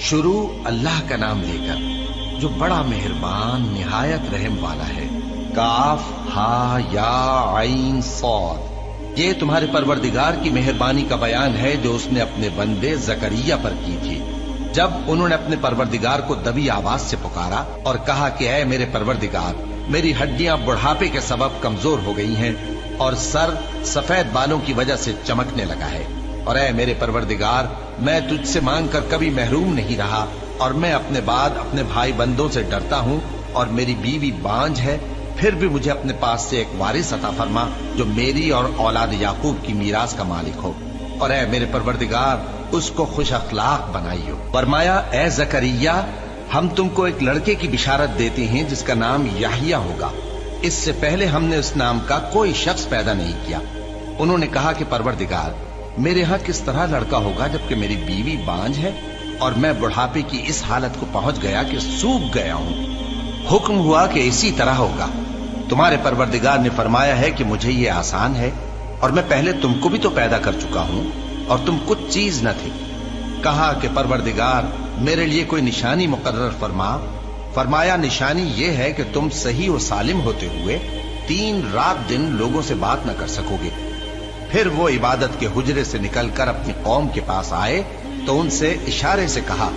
शुरू अल्लाह का नाम लेकर जो बड़ा मेहरबान निहायत रहम वाला है। काफ हा या आइन सौद। ये तुम्हारे परवरदिगार की मेहरबानी का बयान है जो उसने अपने बंदे जकरिया पर की थी जब उन्होंने अपने परवरदिगार को दबी आवाज से पुकारा और कहा कि ऐ मेरे परवरदिगार, मेरी हड्डियां बुढ़ापे के सबब कमजोर हो गई हैं और सर सफेद बालों की वजह से चमकने लगा है। और ऐ मेरे परवरदिगार, मैं तुझसे मांग कर कभी महरूम नहीं रहा और मैं अपने बाद अपने भाई बंदों से डरता हूँ और मेरी बीवी बांझ है। फिर भी मुझे अपने पास से एक वारिस अता फरमा जो मेरी और औलाद याकूब की मीरास का मालिक हो। और ऐ मेरे परवरदिगार, उसको खुश अखलाक बनाइयो। फरमाया, ऐ जकरिया, हम तुमको एक लड़के की बिशारत देते हैं जिसका नाम याहिया होगा। इससे पहले हमने उस नाम का कोई शख्स पैदा नहीं किया। उन्होंने कहा कि परवरदिगार, मेरे यहाँ किस तरह लड़का होगा जबकि मेरी बीवी बांझ है और मैं बुढ़ापे की इस हालत को पहुंच गया कि सूख गया हूँ। हुक्म हुआ कि इसी तरह होगा। तुम्हारे परवरदिगार ने फरमाया है कि मुझे ये आसान है और मैं पहले तुमको भी तो पैदा कर चुका हूँ और तुम कुछ चीज न थे। कहा कि परवरदिगार, मेरे लिए कोई निशानी मुकर्रर फरमा। फरमाया, निशानी ये है कि तुम सही और सालिम होते हुए 3 रात दिन लोगों से बात न कर सकोगे। फिर वो इबादत के हुजरे से निकलकर अपनी कौम के पास आए तो उनसे इशारे से कहा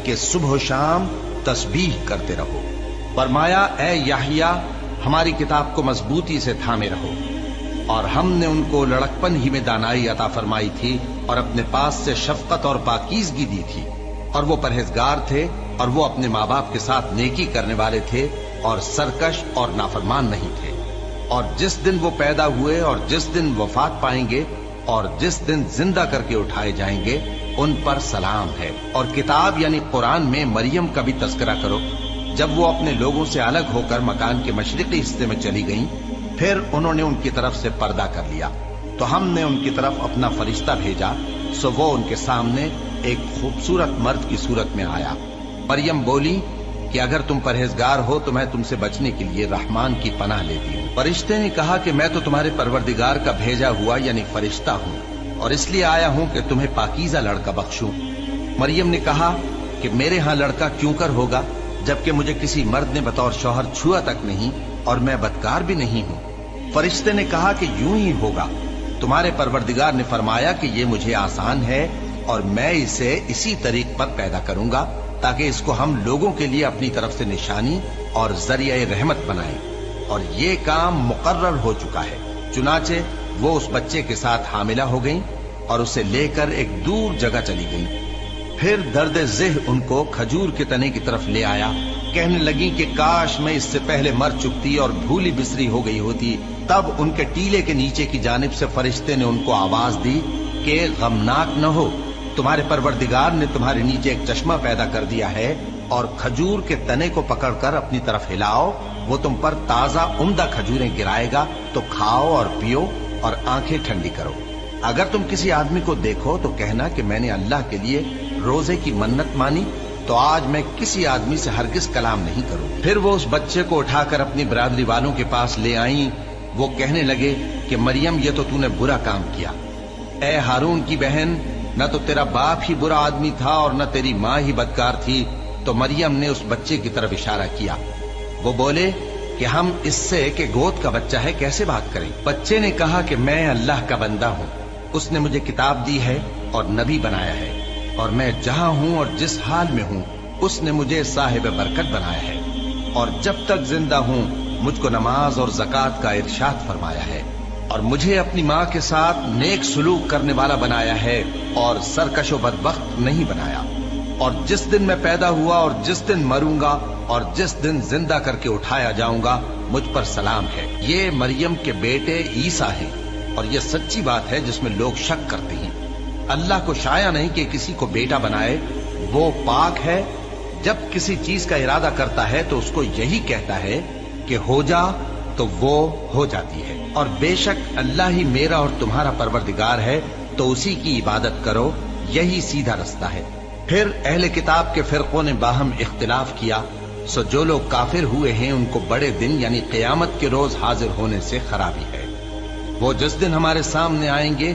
कि सुबह शाम तस्बीह करते रहो। फरमाया, ऐ याहिया, हमारी किताब को मजबूती से थामे रहो। और हमने उनको लड़कपन ही में दानाई अता फरमाई थी और अपने पास से शफकत और पाकीज़गी दी थी और वो परहेजगार थे और वो अपने माँ बाप के साथ नेकी करने वाले थे और सरकश और नाफरमान नहीं थे। और जिस दिन वो पैदा हुए और जिस दिन वफात पाएंगे और जिस दिन जिंदा करके उठाए जाएंगे उन पर सलाम है। और किताब यानी कुरान में मरियम का भी तस्करा करो। जब वो अपने लोगों से अलग होकर मकान के मशरिकी हिस्से में चली गईं, फिर उन्होंने उनकी तरफ से पर्दा कर लिया तो हमने उनकी तरफ अपना फरिश्ता भेजा। सो वो उनके सामने एक खूबसूरत मर्द की सूरत में आया। मरियम बोली कि अगर तुम परहेजगार हो तो मैं तुमसे बचने के लिए रहमान की पनाह लेती हूँ। फरिश्ते ने कहा कि मैं तो तुम्हारे परवरदिगार का भेजा हुआ यानी फरिश्ता हूँ और इसलिए आया हूँ कि तुम्हें पाकीज़ा लड़का बख्शूं। मरियम ने कहा कि मेरे यहाँ लड़का क्यों कर होगा जबकि मुझे किसी मर्द ने बतौर शौहर छुआ तक नहीं और मैं बदकार भी नहीं हूँ। फरिश्ते ने कहा कि यूं ही होगा। तुम्हारे परवरदिगार ने फरमाया कि ये मुझे आसान है और मैं इसे इसी तरीक पर पैदा करूंगा ताकि इसको हम लोगों के लिए अपनी तरफ से निशानी और जरिया रहमत बनाएं। और ये काम मुकर्रर हो चुका है। चुनाचे वो उस बच्चे के साथ हामिला हो गईं और उसे लेकर एक दूर जगह चली गईं। फिर दर्द ज़ेह उनको खजूर के तने की तरफ ले आया। कहने लगी कि काश मैं इससे पहले मर चुकती और भूली बिसरी हो गई होती। तब उनके टीले के नीचे की जानिब से फरिश्ते ने उनको आवाज दी कि गमनाक न हो, तुम्हारे परवरदिगार ने तुम्हारे नीचे एक चश्मा पैदा कर दिया है और खजूर के तने को पकड़कर अपनी तरफ हिलाओ, वो तुम पर ताजा उम्दा खजूरें गिराएगा तो खाओ और पियो और आंखें ठंडी करो। अगर तुम किसी आदमी को देखो तो कहना कि मैंने अल्लाह के लिए रोजे की मन्नत मानी तो आज मैं किसी आदमी से हरगिज कलाम नहीं करूंगी। फिर वो उस बच्चे को उठाकर अपनी बिरादरी वालों के पास ले आई। वो कहने लगे कि मरियम, ये तो तूने बुरा काम किया। ए हारून की बहन, न तो तेरा बाप ही बुरा आदमी था और न तेरी माँ ही बदकार थी। तो मरियम ने उस बच्चे की तरफ इशारा किया। वो बोले कि हम इससे कि गोद का बच्चा है कैसे बात करें। बच्चे ने कहा कि मैं अल्लाह का बंदा हूँ, उसने मुझे किताब दी है और नबी बनाया है और मैं जहां हूं और जिस हाल में हूं उसने मुझे साहिब बरकत बनाया है और जब तक जिंदा हूं मुझको नमाज और ज़कात का इरशाद फरमाया है और मुझे अपनी माँ के साथ नेक सुलूक करने वाला बनाया है और सरकशो बदबख्त नहीं बनाया। और जिस दिन मैं पैदा हुआ और जिस दिन मरूंगा और जिस दिन जिंदा करके उठाया जाऊंगा मुझ पर सलाम है। ये मरियम के बेटे ईसा हैं और ये सच्ची बात है जिसमें लोग शक करते हैं। अल्लाह को शाया नहीं कि किसी को बेटा बनाए, वो पाक है। जब किसी चीज का इरादा करता है तो उसको यही कहता है कि हो जा तो वो हो जाती है। और बेशक अल्लाह ही मेरा और तुम्हारा परवरदिगार है तो उसी की इबादत करो, यही सीधा रास्ता है। फिर अहले किताब के फिरकों ने बाहम इख्तिलाफ किया। सो जो लोग काफिर हुए हैं उनको बड़े दिन यानी क़यामत के रोज हाजिर होने से खराबी है। वो जिस दिन हमारे सामने आएंगे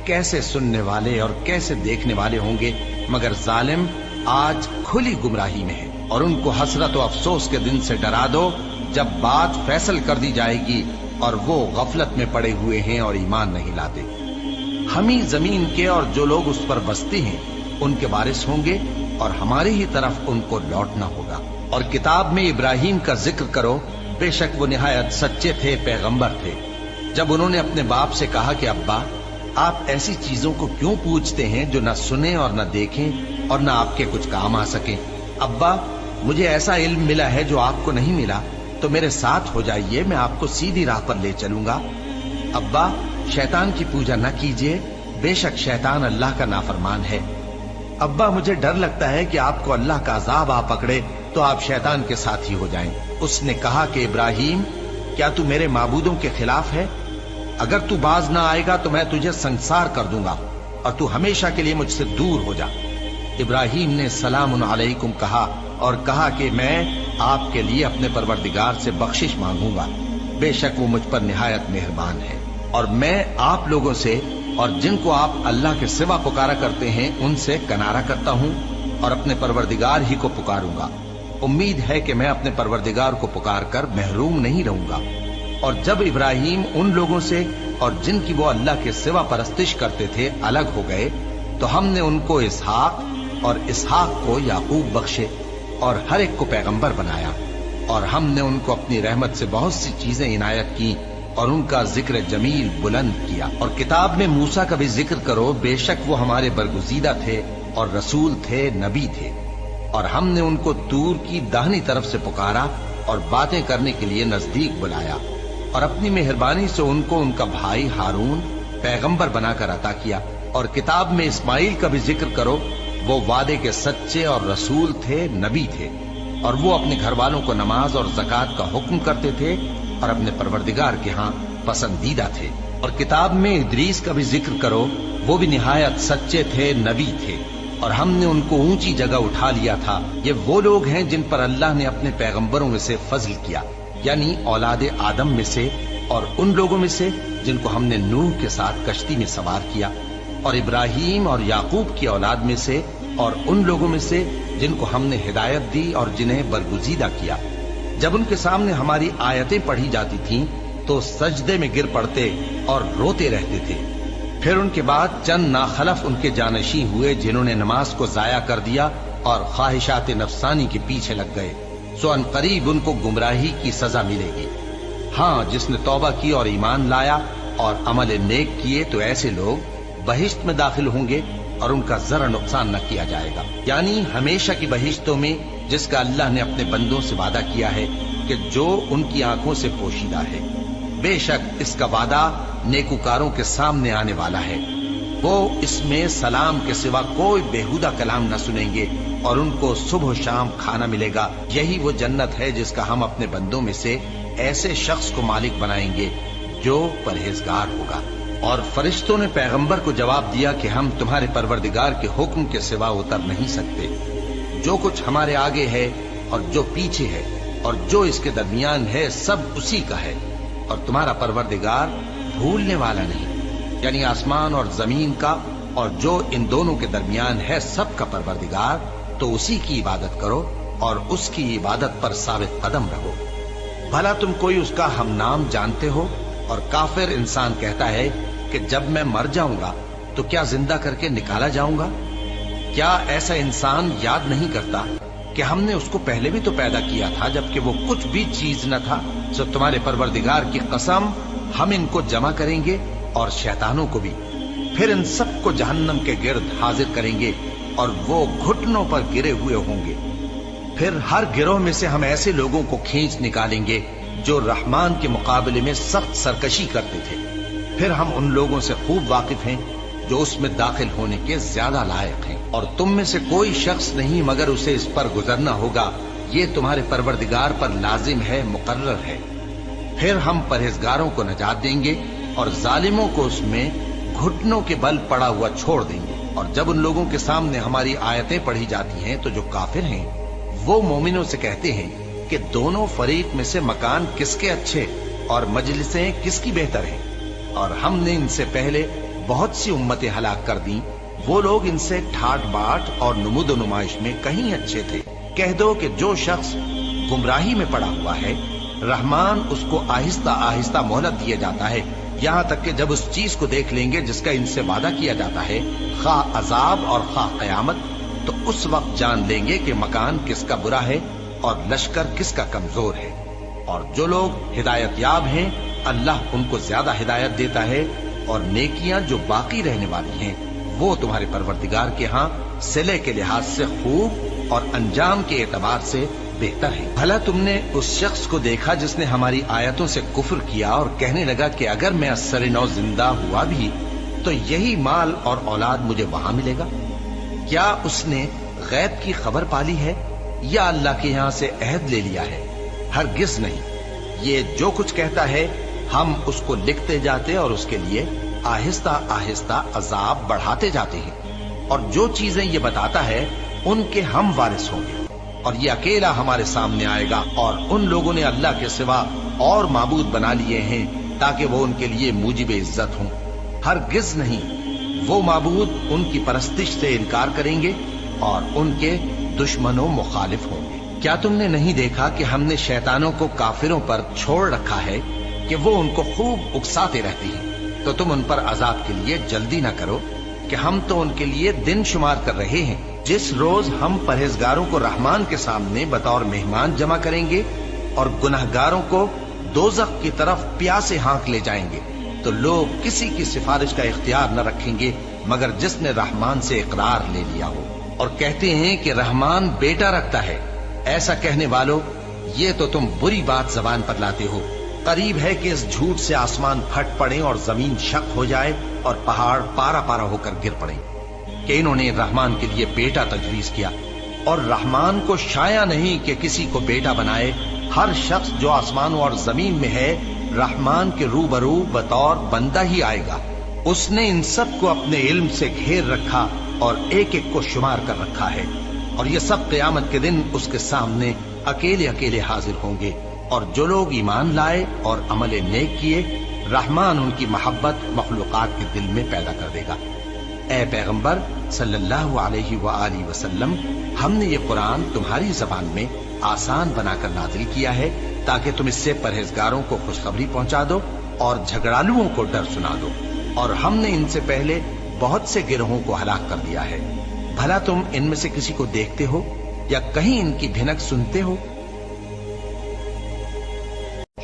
कैसे सुनने वाले और कैसे देखने वाले होंगे, मगर जालिम आज खुली गुमराही में है, और उनको हसरत और अफसोस के दिन से डरा दो जब बात फैसल कर दी जाएगी और वो गफलत में पड़े हुए हैं और ईमान नहीं लाते। हम ही जमीन के और जो लोग उस पर बसते हैं उनके वारिस होंगे और हमारी ही तरफ उनको लौटना होगा। और किताब में इब्राहिम का जिक्र करो, बेशक वो निहायत सच्चे थे, पैगंबर थे। जब उन्होंने अपने बाप से कहा कि अब्बा, आप ऐसी चीजों को क्यों पूछते हैं जो न सुने और न देखें और न आपके कुछ काम आ सके। अब्बा, मुझे ऐसा इल्म मिला है जो आपको नहीं मिला, तो मेरे साथ हो जाइए, मैं आपको सीधी राह पर ले चलूंगा। अब्बा, शैतान की पूजा न कीजिए, बेशक शैतान अल्लाह का नाफरमान है। अब्बा, मुझे डर लगता है कि आपको अल्लाह का अजाब आ पकड़े तो आप शैतान के साथ ही हो जाएं। उसने कहा कि इब्राहिम, क्या तू मेरे माबूदों के खिलाफ है? अगर तू बाज ना आएगा तो मैं तुझे संसार कर दूंगा और तू हमेशा के लिए मुझसे दूर हो जा। इब्राहिम ने सलामुन अलैकुम कहा और कहा कि मैं आपके लिए अपने परवरदिगार से बख्शिश मांगूंगा, बेशक वो मुझ पर निहायत मेहरबान है। और मैं आप लोगों से और जिनको आप अल्लाह के सिवा पुकारा करते हैं उनसे कनारा करता हूं और अपने परवरदिगार ही को पुकारूंगा। उम्मीद है कि मैं अपने परवरदिगार को पुकार कर महरूम नहीं रहूंगा। और जब इब्राहिम उन लोगों से और जिनकी वो अल्लाह के सिवा परस्तिश करते थे अलग हो गए, तो हमने उनको इसहाक और इसहाक को याकूब बख्शे और हर एक को पैगंबर बनाया। और हमने उनको अपनी रहमत से बहुत सी चीजें इनायत की और उनका जिक्र जमील बुलंद किया। और किताब में मूसा का भी जिक्र करो, बेशक वो हमारे बरगुजीदा थे और रसूल थे, नबी थे। और हमने उनको तूर की दाहिनी तरफ से पुकारा और बातें करने के लिए नजदीक बुलाया और अपनी मेहरबानी से उनको उनका भाई हारून पैगंबर बनाकर अता किया। और किताब में इस्माइल का भी जिक्र करो, वो वादे के सच्चे और रसूल थे, नबी थे। और वो अपने घर वालों को नमाज और ज़कात का हुक्म करते थे और अपने परवरदिगार के यहाँ पसंदीदा थे। और किताब में इदरीस का भी जिक्र करो, वो भी निहायत सच्चे थे, नबी थे और हमने उनको ऊंची जगह उठा लिया था। ये वो लोग हैं जिन पर अल्लाह ने अपने पैगंबरों में से फजल किया, यानी औलाद आदम में से और उन लोगों में से जिनको हमने नूह के साथ कश्ती में सवार किया, और इब्राहिम और याकूब की औलाद में से और उन लोगों में से जिनको हमने हिदायत दी और जिन्हें बरगुजीदा किया। जब उनके सामने हमारी आयतें पढ़ी जाती थीं तो सजदे में गिर पड़ते और रोते रहते थे। फिर उनके बाद चंद नाखलफ उनके जानशी हुए जिन्होंने नमाज को जाया कर दिया और ख्वाहिशात नफसानी के पीछे लग गए, सो अनकरीब उनको गुमराही की सजा मिलेगी। हाँ, जिसने तौबा की और ईमान लाया और अमल नेक किए तो ऐसे लोग बहिश्त में दाखिल होंगे और उनका जरा नुकसान न किया जाएगा, यानी हमेशा की बहिश्तों में जिसका अल्लाह ने अपने बंदों से वादा किया है कि जो उनकी आंखों से पोशीदा है। बेशक इसका वादा नेकुकारों के सामने आने वाला है। वो इसमें सलाम के सिवा कोई बेहुदा कलाम न सुनेंगे और उनको सुबह शाम खाना मिलेगा। यही वो जन्नत है जिसका हम अपने बंदों में से ऐसे शख्स को मालिक बनाएंगे जो परहेजगार होगा। और फरिश्तों ने पैगंबर को जवाब दिया कि हम तुम्हारे परवरदिगार के हुक्म के सिवा उतर नहीं सकते। जो कुछ हमारे आगे है और जो पीछे है और जो इसके दरमियान है सब उसी का है, और तुम्हारा परवरदिगार भूलने वाला नहीं, यानी आसमान और जमीन का और जो इन दोनों के दरमियान है सब का परवरदिगार। तो उसी की इबादत करो और उसकी इबादत पर साबित कदम रहो। भला तुम कोई उसका हम नाम जानते हो? और काफिर इंसान कहता है कि जब मैं मर जाऊंगा तो क्या जिंदा करके निकाला जाऊंगा? क्या ऐसा इंसान याद नहीं करता कि हमने उसको पहले भी तो पैदा किया था जबकि वो कुछ भी चीज न था? सो तुम्हारे परवरदिगार की कसम, हम इनको जमा करेंगे और शैतानों को भी, फिर इन सबको जहन्नम के गिर्द हाजिर करेंगे और वो घुटनों पर गिरे हुए होंगे। फिर हर गिरोह में से हम ऐसे लोगों को खींच निकालेंगे जो रहमान के मुकाबले में सख्त सरकशी करते थे। फिर हम उन लोगों से खूब वाकिफ हैं जो उसमें दाखिल होने के ज्यादा लायक हैं। और तुम में से कोई शख्स नहीं मगर उसे इस पर गुजरना होगा, ये तुम्हारे परवरदिगार पर लाजिम है, मुकर्रर है। फिर हम परहेजगारों को नजात देंगे और जालिमों को उसमें घुटनों के बल पड़ा हुआ छोड़ देंगे। और जब उन लोगों के सामने हमारी आयतें पढ़ी जाती हैं तो जो काफिर हैं वो मोमिनों से कहते हैं कि दोनों फरीक में से मकान किसके अच्छे और मजलिसें किसकी बेहतर हैं। और हमने इनसे पहले बहुत सी उम्मतें हलाक कर दी वो लोग इनसे ठाट बाट और नुमुद नुमाइश में कहीं अच्छे थे। कह दो कि जो शख्स गुमराही में पड़ा हुआ है, रहमान उसको आहिस्ता आहिस्ता मोहलत दिया जाता है, यहाँ तक कि जब उस चीज को देख लेंगे जिसका इनसे वादा किया जाता है, खा अजाब और खा कयामत, तो उस वक्त जान लेंगे कि मकान किसका बुरा है और लश्कर किसका कमजोर है। और जो लोग हिदायत याब हैं, अल्लाह उनको ज्यादा हिदायत देता है, और नेकियां जो बाकी रहने वाली हैं वो तुम्हारे परवरदिगार के यहाँ सिले के लिहाज से खूब और अंजाम के एतबार से बेहतर है। भला तुमने उस शख्स को देखा जिसने हमारी आयतों से कुफ्र किया और कहने लगा कि अगर मैं अस्सर नौ जिंदा हुआ भी तो यही माल और औलाद मुझे वहां मिलेगा? क्या उसने गैब की खबर पाली है या अल्लाह के यहाँ से अहद ले लिया है? हरगिज नहीं। ये जो कुछ कहता है हम उसको लिखते जाते और उसके लिए आहिस्ता आहिस्ता अजाब बढ़ाते जाते हैं, और जो चीजें ये बताता है उनके हम वारिस होंगे, और ये अकेला हमारे सामने आएगा। और उन लोगों ने अल्लाह के सिवा और माबूद बना लिए हैं ताकि वो उनके लिए मूजिब इज्जत हों। हरगिज नहीं, वो माबूद उनकी परस्तिश से इनकार करेंगे और उनके दुश्मनों मुखालिफ होंगे। क्या तुमने नहीं देखा कि हमने शैतानों को काफिरों पर छोड़ रखा है कि वो उनको खूब उकसाते रहते हैं? तो तुम उन पर अजाब के लिए जल्दी न करो कि हम तो उनके लिए दिन शुमार कर रहे हैं। जिस रोज हम परहेजगारों को रहमान के सामने बतौर मेहमान जमा करेंगे और गुनहगारों को दोज़ख की तरफ प्यासे हाँक ले जाएंगे, तो लोग किसी की सिफारिश का इख्तियार न रखेंगे मगर जिसने रहमान से इकरार ले लिया हो। और कहते हैं कि रहमान बेटा रखता है। ऐसा कहने वालों, ये तो तुम बुरी बात जबान पर लाते हो। करीब है कि इस झूठ से आसमान फट पड़े और जमीन शक हो जाए और पहाड़ पारा पारा होकर गिर पड़े कि इन्होंने रहमान के लिए बेटा तजवीज किया। और रहमान को शाया नहीं कि किसी को बेटा बनाए। हर शख्स जो आसमानों और जमीन में है रहमान के रूबरू बतौर बंदा ही आएगा। उसने इन सब को अपने इल्म से घेर रखा और एक एक को शुमार कर रखा है, और ये सब क़यामत के दिन उसके सामने अकेले अकेले हाजिर होंगे। और जो लोग ईमान लाए और अमल नेक किए, रहमान उनकी मोहब्बत मखलूकात के दिल में पैदा कर देगा। ए पैगंबर सल्लल्लाहु अलैहि वआलिहि वसल्लम, हमने ये कुरान तुम्हारी जबान में आसान बनाकर नाजिल किया है ताकि तुम इससे परहेजगारों को खुशखबरी पहुंचा दो और झगड़ालुओं को डर सुना दो। और हमने इनसे पहले बहुत से गिरोहों को हलाक कर दिया है। भला तुम इनमें से किसी को देखते हो या कहीं इनकी भिनक सुनते हो?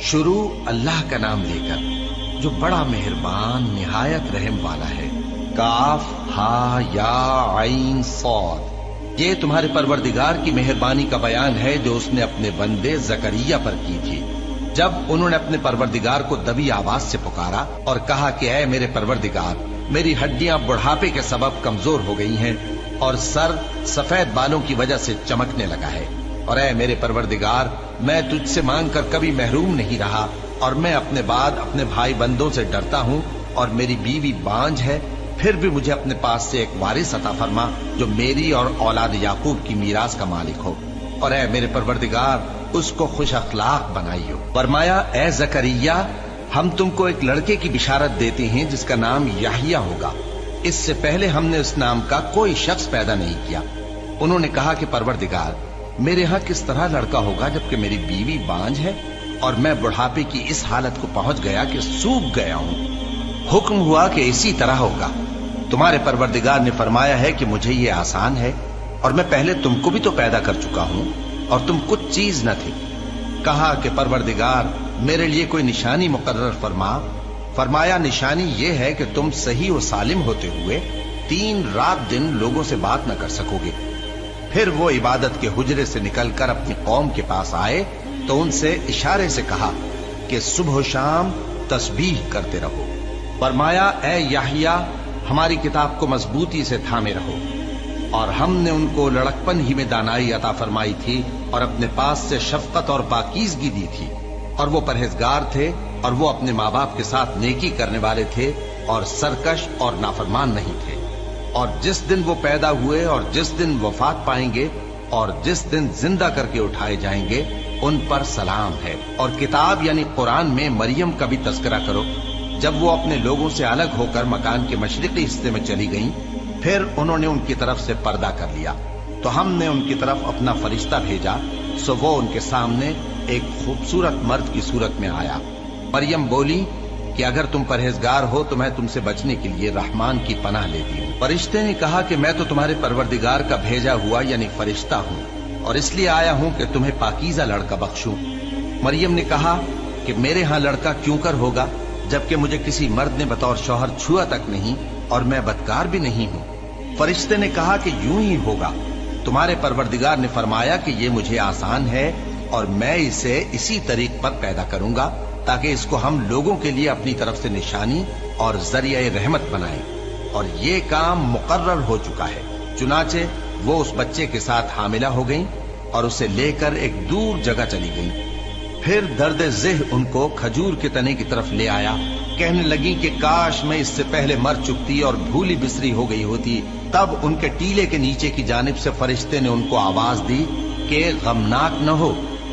शुरू अल्लाह का नाम लेकर जो बड़ा मेहरबान निहायत रहम वाला है। काफ हा या आइन सौद, ये तुम्हारे परवरदिगार की मेहरबानी का बयान है जो उसने अपने बंदे जकरिया पर की थी जब उन्होंने अपने परवरदिगार को दबी आवाज से पुकारा और कहा कि ऐ मेरे परवरदिगार, मेरी हड्डियां बुढ़ापे के सबब कमजोर हो गई हैं और सर सफेद बालों की वजह से चमकने लगा है। और ऐ मेरे परवरदिगार, मैं तुझसे मांग कर कभी महरूम नहीं रहा और मैं अपने बाद अपने भाई बंदों से डरता हूँ और मेरी बीवी बांझ है, फिर भी मुझे अपने पास से एक वारिस अता फरमा जो मेरी और औलाद याकूब की मीरास का मालिक हो। और ऐ मेरे परवरदिगार, उसको खुश अखलाक बनाइयो। फरमाया, ए जकरिया, हम तुमको एक लड़के की बिशारत देते हैं जिसका नाम याहिया होगा। इससे पहले हमने उस नाम का कोई शख्स पैदा नहीं किया। उन्होंने कहा कि परवरदिगार, मेरे यहाँ किस तरह लड़का होगा जबकि मेरी बीवी बांझ है और मैं बुढ़ापे की इस हालत को पहुंच गया कि सूख गया हूँ। हुक्म हुआ कि इसी तरह होगा। तुम्हारे परवरदिगार ने फरमाया है कि मुझे ये आसान है और मैं पहले तुमको भी तो पैदा कर चुका हूँ और तुम कुछ चीज न थी। कहा कि परवरदिगार, मेरे लिए कोई निशानी मुकर्रर फरमा। फरमाया, निशानी ये है कि तुम सही और सालिम होते हुए 3 रात दिन लोगों से बात न कर सकोगे। फिर वो इबादत के हुजरे से निकलकर अपनी कौम के पास आए तो उनसे इशारे से कहा कि सुबह शाम तस्बीह करते रहो। फरमाया, ए याहिया, हमारी किताब को मजबूती से थामे रहो। और हमने उनको लड़कपन ही में दानाई अता फरमाई थी और अपने पास से शफकत और पाकीज़गी दी थी, और वो परहेजगार थे और वो अपने माँ बाप के साथ नेकी करने वाले थे और सरकश और नाफरमान नहीं थे। और जिस दिन वो पैदा हुए और जिस दिन वफात पाएंगे और जिस दिन जिंदा करके उठाए जाएंगे, उन पर सलाम है। और किताब यानी कुरान में मरियम का भी तस्करा करो। जब वो अपने लोगों से अलग होकर मकान के मशरिकी हिस्से में चली गईं, फिर उन्होंने उनकी तरफ से पर्दा कर लिया, तो हमने उनकी तरफ अपना फरिश्ता भेजा, सो वो उनके सामने एक खूबसूरत मर्द की सूरत में आया। मरियम बोली कि अगर तुम परहेजगार हो तो मैं तुमसे बचने के लिए रहमान की पनाह लेती हूँ। फरिश्ते ने कहा कि मैं तो तुम्हारे परवरदिगार का भेजा हुआ यानी फरिश्ता हूँ और इसलिए आया हूँ कि तुम्हें पाकीज़ा लड़का बख्शूं। मरियम ने कहा कि मेरे यहाँ लड़का क्यों कर होगा, जबकि मुझे किसी मर्द ने बतौर शौहर छुआ तक नहीं और मैं बदकार भी नहीं हूँ। फरिश्ते ने कहा कि यूं ही होगा, तुम्हारे परवरदिगार ने फरमाया कि ये मुझे आसान है और मैं इसे इसी तरीक पर पैदा करूंगा ताकि इसको हम लोगों के लिए अपनी तरफ से निशानी और जरिया रहमत बनाएं। और ये काम मुकर्रर हो चुका है। चुनाचे वो उस बच्चे के साथ हामिला हो गईं और उसे लेकर एक दूर जगह चली गईं। फिर दर्द ज़ेह उनको खजूर के तने की तरफ ले आया। कहने लगी कि काश मैं इससे पहले मर चुकती और भूली बिसरी हो गई होती। तब उनके टीले के नीचे की जानिब से फरिश्ते ने उनको आवाज दी कि गमनाक न हो,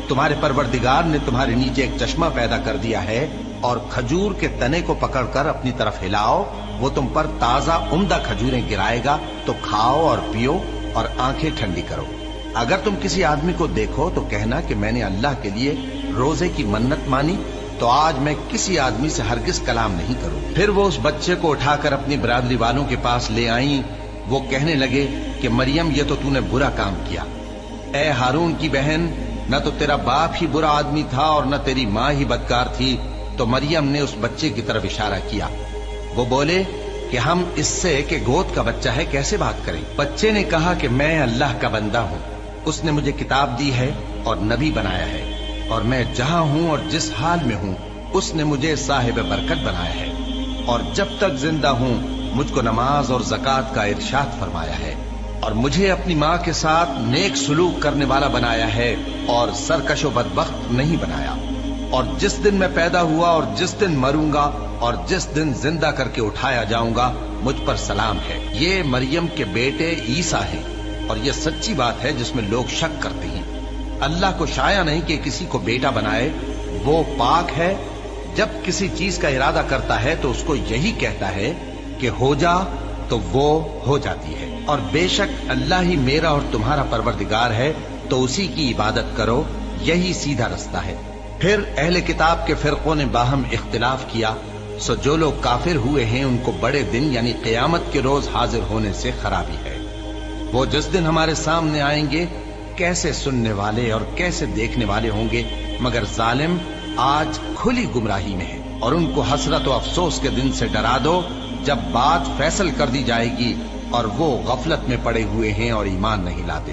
तुम्हारे परवरदिगार ने तुम्हारे नीचे एक चश्मा पैदा कर दिया है और खजूर के तने को पकड़कर अपनी तरफ हिलाओ, वो तुम पर ताजा उम्दा खजूरें गिराएगा, तो खाओ और पियो और आंखें ठंडी करो। अगर तुम किसी आदमी को देखो तो कहना कि मैंने अल्लाह के लिए रोजे की मन्नत मानी, तो आज मैं किसी आदमी से हरगिज कलाम नहीं करूंगी। फिर वो उस बच्चे को उठाकर अपनी बरादरी वालों के पास ले आई। वो कहने लगे कि मरियम, ये तो तूने बुरा काम किया। ए हारून की बहन, न तो तेरा बाप ही बुरा आदमी था और न तेरी माँ ही बदकार थी। तो मरियम ने उस बच्चे की तरफ इशारा किया। वो बोले कि हम इससे कि गोद का बच्चा है कैसे बात करें। बच्चे ने कहा कि मैं अल्लाह का बंदा हूँ, उसने मुझे किताब दी है और नबी बनाया है और मैं जहाँ हूँ और जिस हाल में हूँ उसने मुझे साहिब बरकत बनाया है और जब तक जिंदा हूँ मुझको नमाज और ज़कात का इरशाद फरमाया है और मुझे अपनी माँ के साथ नेक सुलूक करने वाला बनाया है और सरकशो बदबख्त नहीं बनाया। और जिस दिन मैं पैदा हुआ और जिस दिन मरूंगा और जिस दिन जिंदा करके उठाया जाऊंगा मुझ पर सलाम है। ये मरियम के बेटे ईसा हैं और ये सच्ची बात है जिसमें लोग शक करते हैं। अल्लाह को शाया नहीं कि किसी को बेटा बनाए, वो पाक है। जब किसी चीज का इरादा करता है तो उसको यही कहता है कि हो जा, तो वो हो जाती है। और बेशक अल्लाह ही मेरा और तुम्हारा परवरदिगार है, तो उसी की इबादत करो, यही सीधा रास्ता है। फिर अहले किताब के फिरकों ने बाहम इख्तिलाफ किया, सो जो लोग काफिर हुए हैं उनको बड़े दिन यानी क़यामत के रोज हाजिर होने से खराबी है। वो जिस दिन हमारे सामने आएंगे कैसे सुनने वाले और कैसे देखने वाले होंगे, मगर जालिम आज खुली गुमराही में है। और उनको हसरत और अफसोस के दिन से डरा दो जब बात फैसल कर दी जाएगी और वो गफलत में पड़े हुए हैं और ईमान नहीं लाते।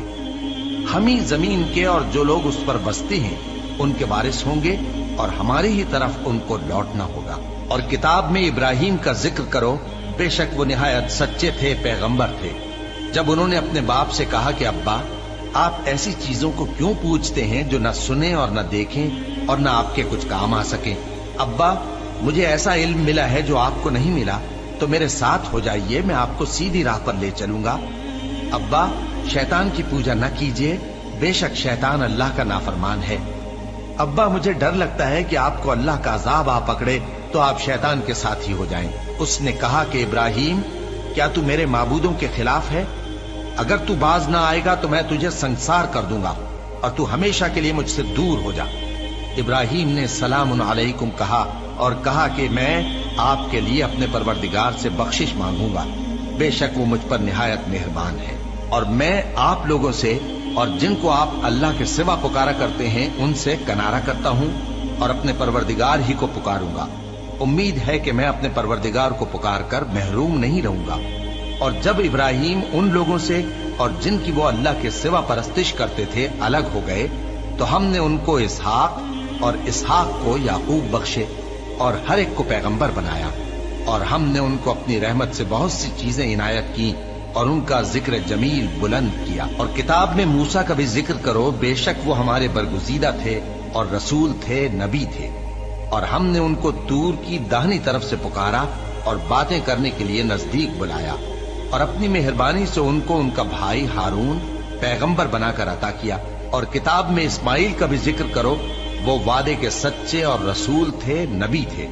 हम ही जमीन के और जो लोग उस पर बसते हैं उनके वारिस होंगे और हमारी ही तरफ उनको लौटना होगा। और किताब में इब्राहिम का जिक्र करो, बेशक वो निहायत सच्चे थे, पैगंबर थे। जब उन्होंने अपने बाप से कहा कि अब्बा, आप ऐसी चीजों को क्यों पूछते हैं जो न सुने और न देखें और न आपके कुछ काम आ सके। अब्बा, मुझे ऐसा इल्म मिला है जो आपको नहीं मिला, तो मेरे साथ हो जाइए, मैं आपको सीधी राह पर ले चलूंगा। अब्बा, शैतान की पूजा न कीजिए, बेशक शैतान अल्लाह का नाफरमान है। अब्बा, मुझे डर लगता है कि आपको अल्लाह का अजाब आ पकड़े तो आप शैतान के साथ ही हो जाएं। उसने कहा कि इब्राहिम, क्या तू मेरे माबूदों के खिलाफ है? अगर तू बाज ना आएगा तो मैं तुझे संसार कर दूंगा और तू हमेशा के लिए मुझसे दूर हो जा। इब्राहिम ने सलामुन अलैकुम कहा और कहा कि मैं आपके लिए अपने परवरदिगार से बख्शिश मांगूंगा, बेशक वो मुझ पर निहायत मेहरबान है। और मैं आप लोगों से और जिनको आप अल्लाह के सिवा पुकारा करते हैं उनसे कनारा करता हूँ और अपने परवरदिगार ही को पुकारूंगा। उम्मीद है कि मैं अपने परवरदिगार को पुकार कर महरूम नहीं रहूंगा। और जब इब्राहिम उन लोगों से और जिनकी वो अल्लाह के सिवा परस्तिश करते थे अलग हो गए, तो हमने उनको इसहाक और इसहाक को याकूब बख्शे और हर एक को पैगंबर बनाया। और हमने उनको अपनी रहमत से बहुत सी चीजें इनायत की और उनका जिक्र जमील बुलंद किया। और किताब में मूसा का भी जिक्र करो, बेशक वो हमारे बरगुजीदा थे और रसूल थे, नबी थे। और हमने उनको तूर की दाहिनी तरफ से पुकारा और बातें करने के लिए नजदीक बुलाया और अपनी मेहरबानी से उनको उनका भाई हारून पैगंबर बनाकर अता किया। और किताब में इस्माइल का भी जिक्र करो, वो वादे के सच्चे और रसूल थे, नबी थे।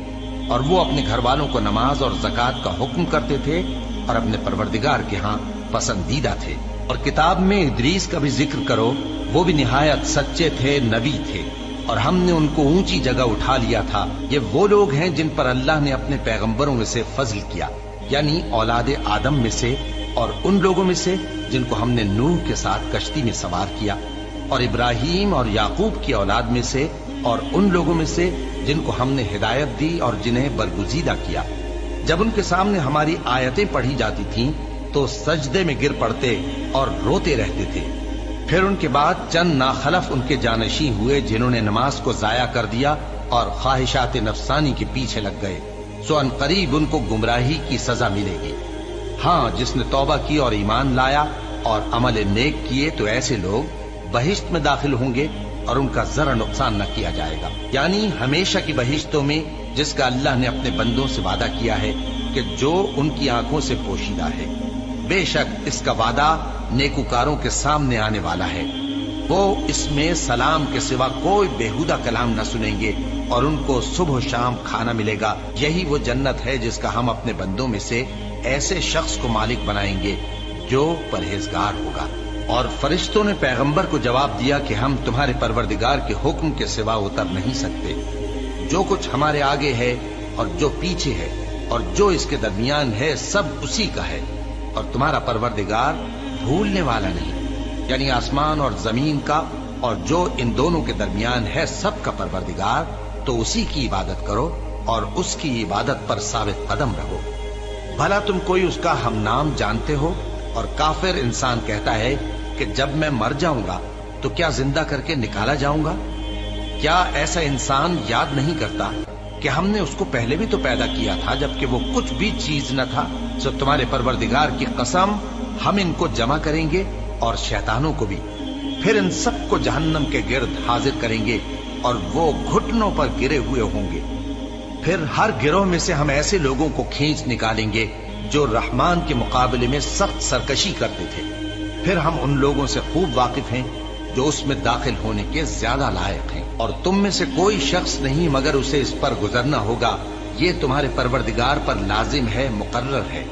और वो अपने घर वालों को नमाज और ज़कात का हुक्म करते थे और अपने परवरदिगार के यहाँ पसंदीदा थे। और किताब में इदरीस का भी जिक्र करो, वो भी निहायत सच्चे थे, नबी थे, और हमने उनको ऊंची जगह उठा लिया था। ये वो लोग हैं जिन पर अल्लाह ने अपने पैगंबरों में से फजल किया, यानी औलाद आदम में से, और उन लोगों में से जिनको हमने नूह के साथ कश्ती में सवार किया, और इब्राहीम और याकूब की औलाद में से, और उन लोगों में से जिनको हमने हिदायत दी और जिन्हें बरगुजीदा किया। जब उनके सामने हमारी आयतें पढ़ी जाती थीं तो सजदे में गिर पड़ते और रोते रहते थे। फिर उनके बाद चंद नाखलफ उनके जानशी हुए जिन्होंने नमाज को जाया कर दिया और ख्वाहिशात नफसानी के पीछे लग गए, सो अनकरीब उनको गुमराही की सजा मिलेगी। हाँ, जिसने तौबा की और ईमान लाया और अमल नेक किए तो ऐसे लोग बहिश्त में दाखिल होंगे और उनका जरा नुकसान न किया जाएगा, यानी हमेशा की बहिश्तों में, जिसका अल्लाह ने अपने बंदों से वादा किया है कि जो उनकी आंखों से पोशीदा है। बेशक इसका वादा नेकुकारों के सामने आने वाला है। वो इसमें सलाम के सिवा कोई बेहुदा कलाम न सुनेंगे और उनको सुबह शाम खाना मिलेगा। यही वो जन्नत है जिसका हम अपने बंदों में से ऐसे शख्स को मालिक बनाएंगे जो परहेजगार होगा। और फरिश्तों ने पैगंबर को जवाब दिया कि हम तुम्हारे परवरदिगार के हुक्म के सिवा उतर नहीं सकते। जो कुछ हमारे आगे है और जो पीछे है और जो इसके दरमियान है सब उसी का है, और तुम्हारा परवरदिगार भूलने वाला नहीं, यानी आसमान और जमीन का और जो इन दोनों के दरमियान है सबका परवरदिगार। तो उसी की इबादत करो और उसकी इबादत पर साबित कदम रहो। भला तुम कोई उसका हम नाम जानते हो? और काफिर इंसान कहता है कि जब मैं मर जाऊंगा तो क्या जिंदा करके निकाला जाऊंगा? क्या ऐसा इंसान याद नहीं करता कि हमने उसको पहले भी तो पैदा किया था जबकि वो कुछ भी चीज न था? सो तुम्हारे परवरदिगार की कसम, हम इनको जमा करेंगे और शैतानों को भी, फिर इन सबको जहन्नम के गिर्द हाजिर करेंगे और वो घुटनों पर गिरे हुए होंगे। फिर हर गिरोह में से हम ऐसे लोगों को खींच निकालेंगे जो रहमान के मुकाबले में सख्त सरकशी करते थे। फिर हम उन लोगों से खूब वाकिफ हैं जो उसमें दाखिल होने के ज्यादा लायक हैं, और तुम में से कोई शख्स नहीं मगर उसे इस पर गुजरना होगा। ये तुम्हारे परवरदिगार पर लाजिम है, मुकर्रर है।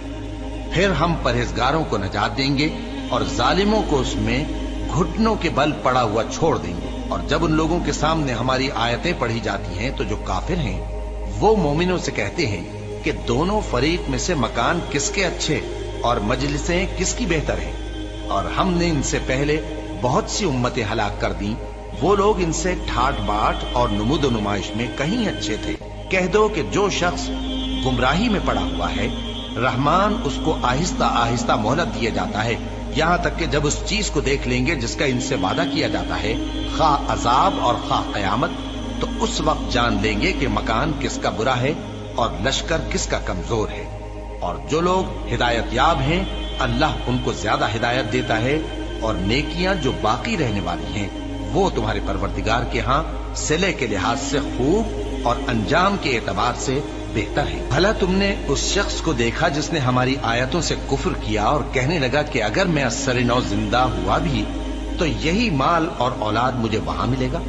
फिर हम परहेजगारों को नजात देंगे और जालिमों को उसमें घुटनों के बल पड़ा हुआ छोड़ देंगे। और जब उन लोगों के सामने हमारी आयतें पढ़ी जाती हैं तो जो काफिर हैं वो मोमिनों से कहते हैं कि दोनों फरीक में से मकान किसके अच्छे और मजलिसें किसकी बेहतर हैं। और हमने इनसे पहले बहुत सी उम्मतें हलाक कर दी, वो लोग इनसे ठाट बाट और नुमुद नुमाइश में कहीं अच्छे थे। कह दो कि जो शख्स गुमराही में पड़ा हुआ है, रहमान उसको आहिस्ता आहिस्ता मोहलत दिया जाता है, यहाँ तक कि जब उस चीज को देख लेंगे जिसका इनसे वादा किया जाता है, खा अजाब और खा कयामत, तो उस वक्त जान लेंगे कि मकान किसका बुरा है और लश्कर किसका कमजोर है। और जो लोग हिदायत याब हैं, अल्लाह उनको ज्यादा हिदायत देता है, और नेकियां जो बाकी रहने वाली हैं वो तुम्हारे परवरदिगार के यहाँ सिले के लिहाज से खूब और अंजाम के एतबार से बेहतर है। भला तुमने उस शख्स को देखा जिसने हमारी आयतों से कुफ्र किया और कहने लगा कि अगर मैं अस्सर नौ जिंदा हुआ भी तो यही माल और औलाद मुझे वहां मिलेगा?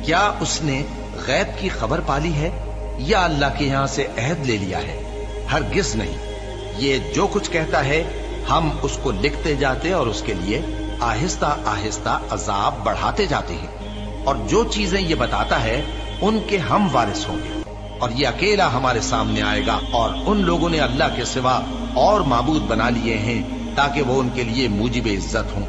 क्या उसने गैब की खबर पाली है या अल्लाह के यहाँ से अहद ले लिया है? हरगिज नहीं। ये जो कुछ कहता है हम उसको लिखते जाते और उसके लिए आहिस्ता आहिस्ता अजाब बढ़ाते जाते हैं, और जो चीजें ये बताता है उनके हम वारिस होंगे, और ये अकेला हमारे सामने आएगा। और उन लोगों ने अल्लाह के सिवा और माबूद बना लिए हैं ताकि वो उनके लिए मूजिब इज्जत हों।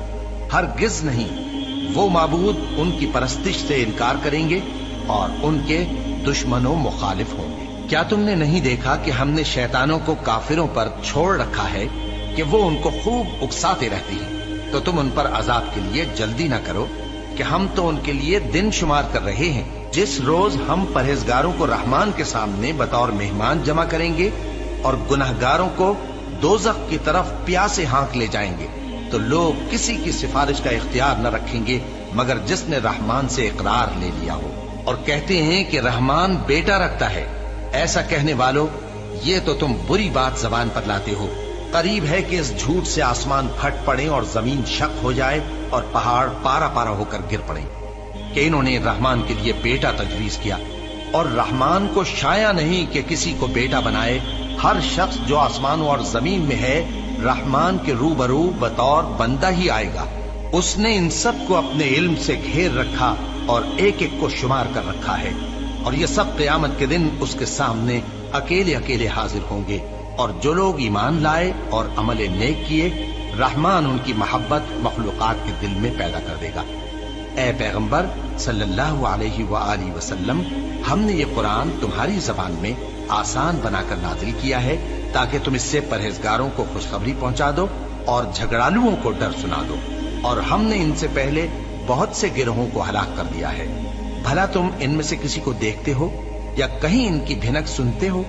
हरगिज नहीं, वो माबूद उनकी परस्तिश से इनकार करेंगे और उनके दुश्मनों मुखालिफ होंगे। क्या तुमने नहीं देखा कि हमने शैतानों को काफिरों पर छोड़ रखा है कि वो उनको खूब उकसाते रहते हैं? तो तुम उन पर अजाब के लिए जल्दी न करो कि हम तो उनके लिए दिन शुमार कर रहे हैं। जिस रोज हम परहेजगारों को रहमान के सामने बतौर मेहमान जमा करेंगे और गुनहगारों को दोज़ख की तरफ प्यासे हाँक ले जाएंगे, तो लोग किसी की सिफारिश का इख्तियार न रखेंगे मगर जिसने रहमान से इकरार ले लिया हो। और कहते हैं कि रहमान बेटा रखता है। ऐसा कहने वालों, ये तो तुम बुरी बात जबान पर लाते हो। करीब है कि इस झूठ से आसमान फट पड़े और जमीन शक हो जाए और पहाड़ पारा पारा होकर गिर पड़े कि इन्होंने रहमान के लिए बेटा तजवीज किया। और रहमान को शाया नहीं कि किसी को बेटा बनाए ہر شخص جو آسمانوں اور زمین میں ہے رحمان کے روبرو بطور بندہ ہی آئے گا. اس نے ان سب کو اپنے علم سے گھیر رکھا اور ایک ایک کو شمار کر رکھا ہے، اور یہ سب قیامت کے دن اس کے سامنے اکیلے اکیلے حاضر ہوں گے. اور جو لوگ ایمان لائے اور عمل نیک کیے، رحمان ان کی محبت مخلوقات کے دل میں پیدا کر دے گا. اے پیغمبر صلی اللہ علیہ وآلہ وسلم، ہم نے یہ قرآن تمہاری زبان میں آسان بنا کر نازل کیا ہے تاکہ تم اس سے پرہیزگاروں کو خوشخبری پہنچا دو اور جھگڑالوؤں کو ڈر سنا دو. اور ہم نے ان سے پہلے بہت سے گروہوں کو ہلاک کر دیا ہے. بھلا تم ان میں سے کسی کو دیکھتے ہو یا کہیں ان کی بھنک سنتے ہو؟